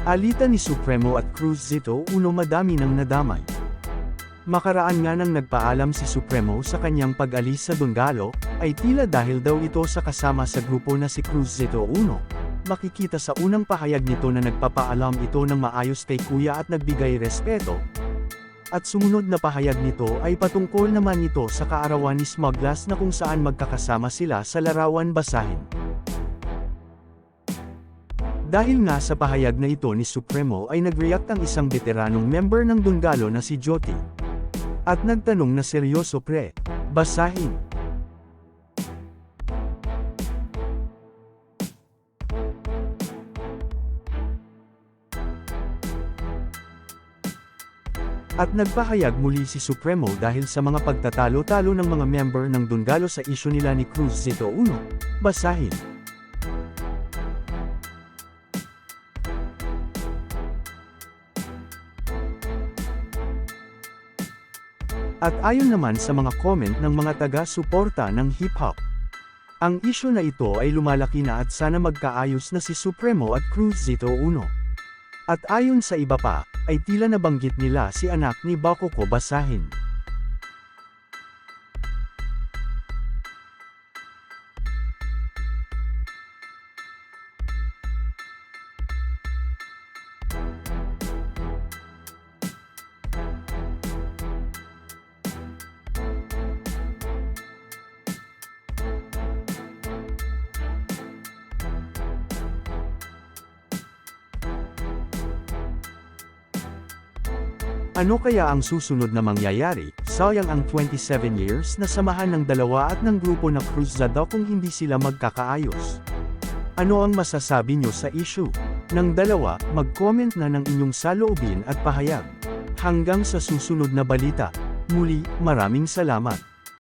Alitan ni Supremo at Cruz Zito Uno madami nang nadamay. Makaraan nga nang nagpaalam si Supremo sa kanyang pag-alis sa Donggalo, ay tila dahil daw ito sa kasama sa grupo na si Cruz Zito Uno. Makikita sa unang pahayag nito na nagpapaalam ito ng maayos kay Kuya at nagbigay respeto. At sumunod na pahayag nito ay patungkol naman ito sa kaarawan ni Smuglas na kung saan magkakasama sila sa larawan basahin. Dahil nga sa pahayag na ito ni Supremo ay nag-react ang isang veteranong member ng Donggalo na si Joti. At nagtanong na seryoso pre, basahin. At nagpahayag muli si Supremo dahil sa mga pagtatalo-talo ng mga member ng Donggalo sa isyu nila ni Cruz Zito Uno. Basahin. At ayon naman sa mga comment ng mga taga-suporta ng hip-hop, ang isyu na ito ay lumalaki na at sana magkaayos na si Supremo at Cruz Zito Uno. At ayon sa iba pa, ay tila nabanggit nila si anak ni Bakoko. Basahin. Ano kaya ang susunod na mangyayari? Sayang ang 27 years na samahan ng dalawa at ng grupo na Cruzado kung hindi sila magkakaayos. Ano ang masasabi nyo sa issue ng dalawa? Mag-comment na ng inyong saloobin at pahayag. Hanggang sa susunod na balita. Muli, maraming salamat.